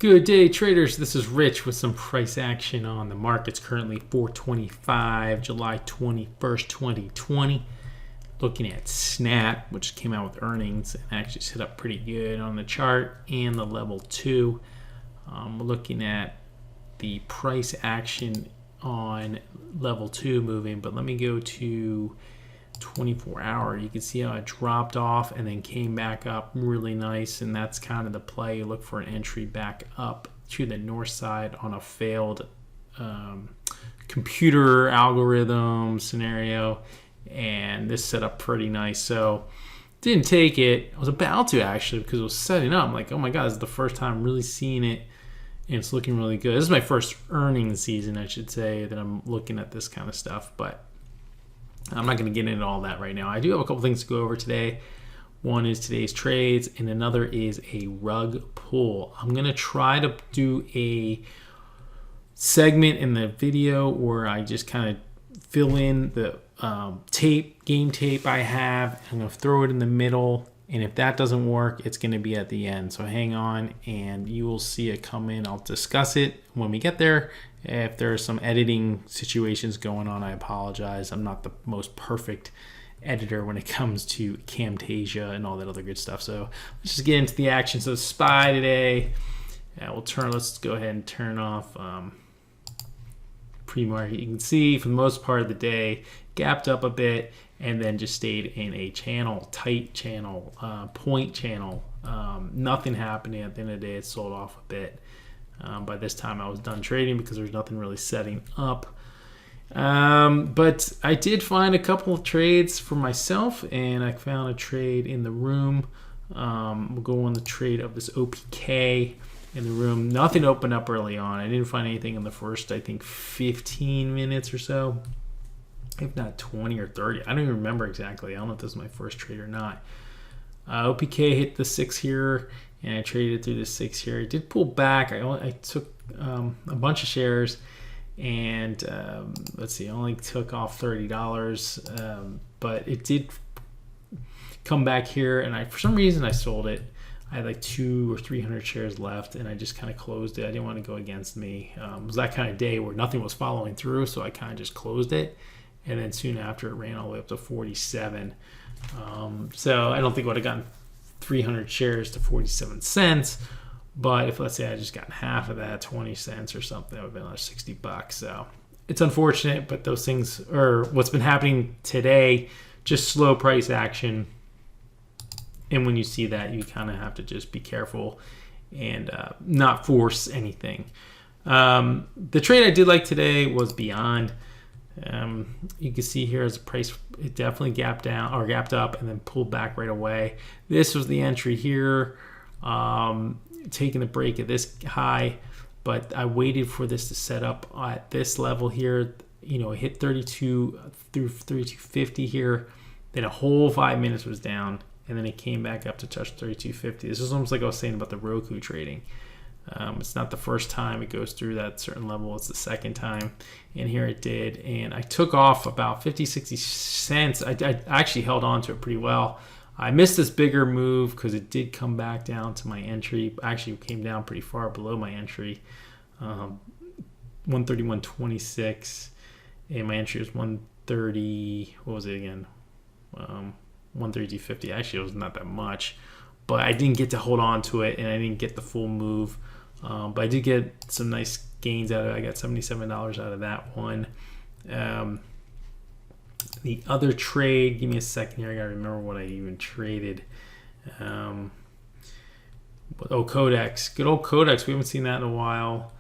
Good day, traders. This is Rich with some price action on the markets. Currently 425, July 21st, 2020. Looking at Snap, which came out with earnings and actually set up pretty good on the chart and the level 2. We're looking at the price action on level 2 moving, but let me go to 24 hour. You can see how it dropped off and then came back up really nice, and that's kind of the play. You look for an entry back up to the north side on a failed computer algorithm scenario, and this set up pretty nice. So didn't take it. I was about to, actually, because it was setting up. I'm like, oh my god, this is the first time really seeing it, and it's looking really good. This is my first earnings season, I should say, that I'm looking at this kind of stuff, but I'm not going to get into all that right now. I do have a couple things to go over today. One is today's trades, and another is a rug pull. I'm going to try to do a segment in the video where I just kind of fill in the game tape I have. I'm going to throw it in the middle, and if that doesn't work, it's going to be at the end. So hang on, and you will see it come in. I'll discuss it when we get there. If there are some editing situations going on, I apologize. I'm not the most perfect editor when it comes to Camtasia and all that other good stuff. So let's just get into the action. So SPY today, let's go ahead and turn off pre-market. You can see for the most part of the day, gapped up a bit and then just stayed in a channel, tight channel, point channel. Nothing happening at the end of the day. It sold off a bit. By this time I was done trading because there's nothing really setting up. But I did find a couple of trades for myself, and I found a trade in the room. We'll go on the trade of this OPK in the room. Nothing opened up early on. I didn't find anything in the first, I think, 15 minutes or so, if not 20 or 30. I don't even remember exactly. I don't know if this is my first trade or not. OPK hit the 6 here, and I traded through the 6 here. It did pull back. I took a bunch of shares, and let's see, I only took off $30, but it did come back here, and for some reason I sold it. I had like 200 or 300 shares left, and I just kind of closed it. I didn't want to go against me. It was that kind of day where nothing was following through, so I kind of just closed it, and then soon after it ran all the way up to 47. So I don't think I would have gotten 300 shares to 47 cents, but if, let's say, I just got half of that, 20 cents or something, that would have been like $60. So it's unfortunate, but those things are what's been happening today. Just slow price action, and when you see that, you kind of have to just be careful and not force anything. The trade I did like today was Beyond. You can see here as a price, it definitely gapped up and then pulled back right away. This was the entry here, taking the break at this high, but I waited for this to set up at this level here. You know, it hit 32 through 32.50 here, then a whole 5 minutes was down, and then it came back up to touch 32.50. This is almost like I was saying about the Roku trading. It's not the first time it goes through that certain level, it's the second time, and here it did, and I took off about 50-60 cents. I actually held on to it pretty well. I missed this bigger move because it did come back down to my entry. Actually, came down pretty far below my entry, 131.26, and my entry was 130. What was it again? 132.50. Actually, it was not that much, but I didn't get to hold on to it, and I didn't get the full move. But I did get some nice gains out of it. I got $77 out of that one. The other trade, give me a second here. I gotta remember what I even traded. Codex. Good old Codex. We haven't seen that in a while.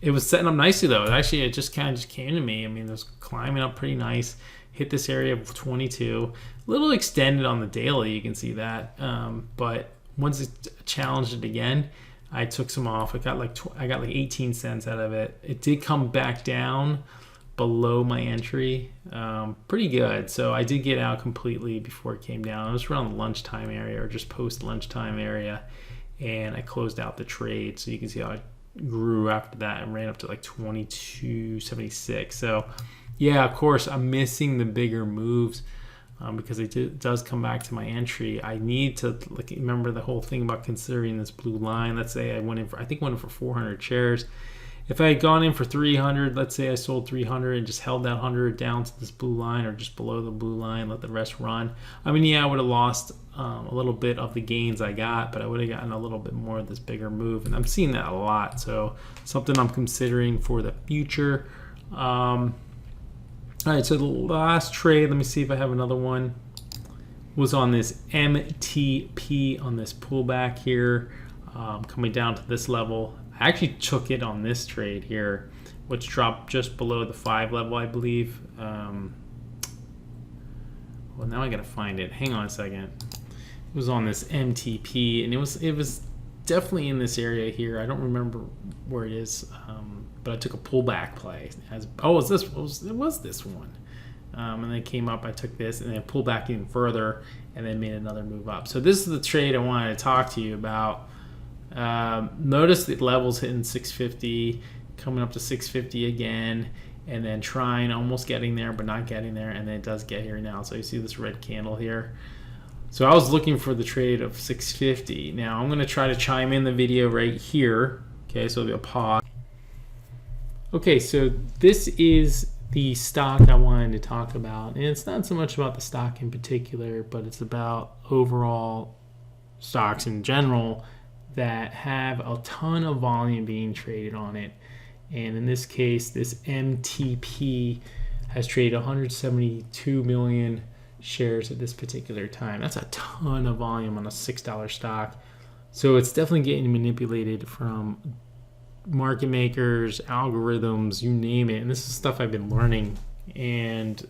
It was setting up nicely though. Actually, it just kind of came to me. I mean, it was climbing up pretty nice. Hit this area of 22. A little extended on the daily, you can see that. But once it challenged it again, I took some off. I got like 18 cents out of it. It did come back down below my entry, pretty good. So I did get out completely before it came down. It was around the lunchtime area or just post lunchtime area, and I closed out the trade. So you can see how it grew after that and ran up to like 22.76. So yeah, of course, I'm missing the bigger moves. because it does come back to my entry. I need to remember the whole thing about considering this blue line. Let's say I went in for 400 shares. If I had gone in for 300, let's say I sold 300 and just held that 100 down to this blue line or just below the blue line, let the rest run. I mean, yeah, I would have lost a little bit of the gains I got, but I would have gotten a little bit more of this bigger move. And I'm seeing that a lot. So something I'm considering for the future. All right, so the last trade, let me see if I have another one, was on this MTP on this pullback here, coming down to this level. I actually took it on this trade here, which dropped just below the 5 level, I believe. Well, now I gotta find it. Hang on a second. It was on this MTP, and it was definitely in this area here. I don't remember where it is, but I took a pullback play. It was this one. And then it came up, I took this, and then pulled back even further, and then made another move up. So this is the trade I wanted to talk to you about. Notice the levels hitting 650, coming up to 650 again, and then trying, almost getting there, but not getting there, and then it does get here now. So you see this red candle here. So I was looking for the trade of 650. Now I'm going to try to chime in the video right here. Okay, so there'll be a pause. Okay, so this is the stock I wanted to talk about, and it's not so much about the stock in particular, but it's about overall stocks in general that have a ton of volume being traded on it. And in this case, this MTP has traded 172 million shares at this particular time. That's a ton of volume on a $6 stock. So it's definitely getting manipulated from market makers, algorithms, you name it. And this is stuff I've been learning. And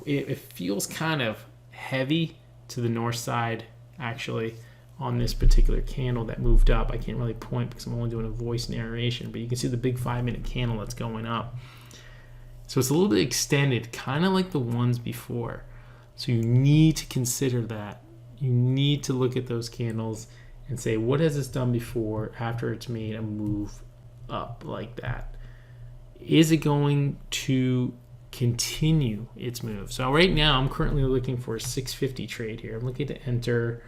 it feels kind of heavy to the north side, actually, on this particular candle that moved up. I can't really point because I'm only doing a voice narration, but you can see the big 5-minute candle that's going up. So it's a little bit extended, kind of like the ones before. So you need to consider that. You need to look at those candles and say, what has this done before after it's made a move up like that? Is it going to continue its move? So right now I'm currently looking for a 650 trade here. I'm looking to enter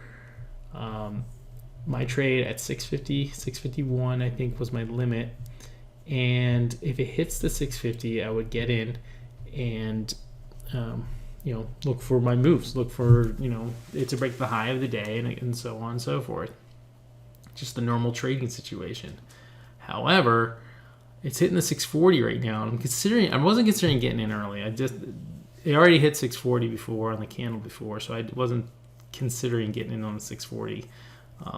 my trade at 650, 651 I think was my limit, and if it hits the 650 I would get in and look for my moves, look for it to break the high of the day, and so on and so forth. Just the normal trading situation. However, it's hitting the 640 right now, and I wasn't considering getting in early. It already hit 640 before on the candle before, so I wasn't considering getting in on the 640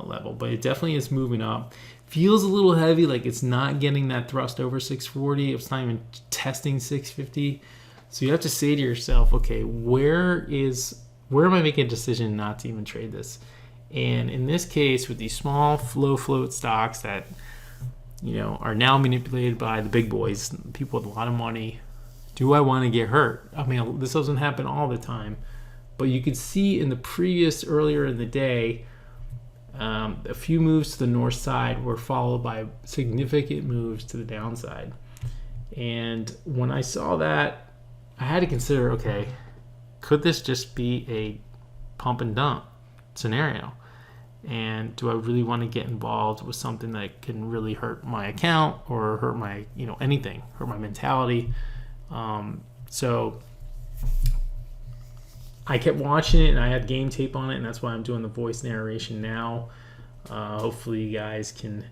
level, but it definitely is moving up. Feels a little heavy, like it's not getting that thrust over 640. It's not even testing 650. So you have to say to yourself, okay, where am I making a decision not to even trade this? And in this case, with these small float stocks that are now manipulated by the big boys, people with a lot of money, do I want to get hurt? I mean, this doesn't happen all the time. But you could see in the earlier in the day, a few moves to the north side were followed by significant moves to the downside. And when I saw that, I had to consider, okay, could this just be a pump and dump scenario? And do I really want to get involved with something that can really hurt my account or hurt my, anything, hurt my mentality? So I kept watching it, and I had game tape on it, and that's why I'm doing the voice narration now. Hopefully you guys can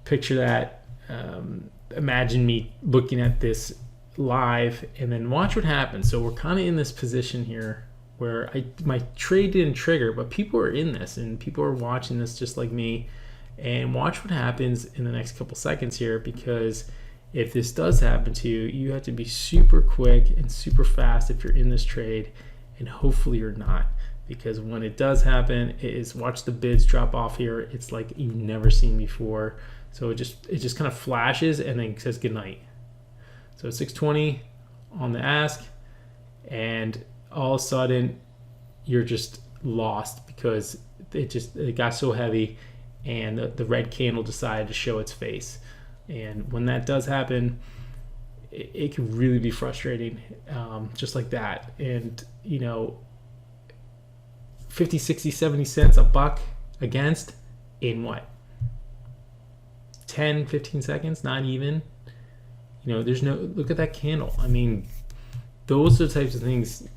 picture that. Imagine me looking at this live, and then watch what happens. So we're kind of in this position here where my trade didn't trigger, but people are in this, and people are watching this just like me. And watch what happens in the next couple seconds here, because if this does happen to you, you have to be super quick and super fast if you're in this trade. And hopefully you're not, because when it does happen, watch the bids drop off here. It's like you've never seen before. So it just kind of flashes and then says goodnight. So 620 on the ask, and all of a sudden you're just lost because it got so heavy, and the red candle decided to show its face. And when that does happen, it can really be frustrating, just like that. And 50, 60, 70 cents a buck against in what, 10, 15 seconds, not even. There's no, look at that candle. I mean, those are the types of things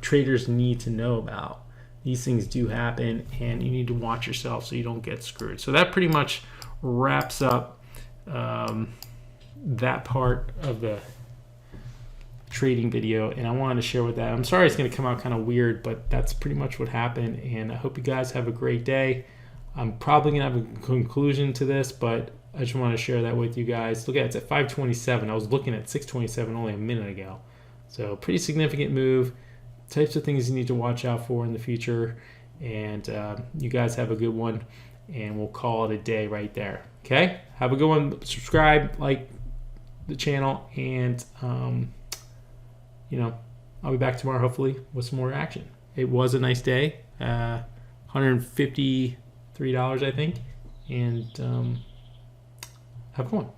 traders need to know about. These things do happen, and you need to watch yourself so you don't get screwed. So that pretty much wraps up that part of the trading video, and I wanted to share with that. I'm sorry it's going to come out kind of weird, but that's pretty much what happened, and I hope you guys have a great day. I'm probably going to have a conclusion to this, but I just want to share that with you guys. Look at it, it's at 527. I was looking at 627 only a minute ago. So pretty significant move. Types of things you need to watch out for in the future. And you guys have a good one, and we'll call it a day right there. Okay? Have a good one. Subscribe, like the channel, and I'll be back tomorrow hopefully with some more action. It was a nice day. $153, I think. And have a good one.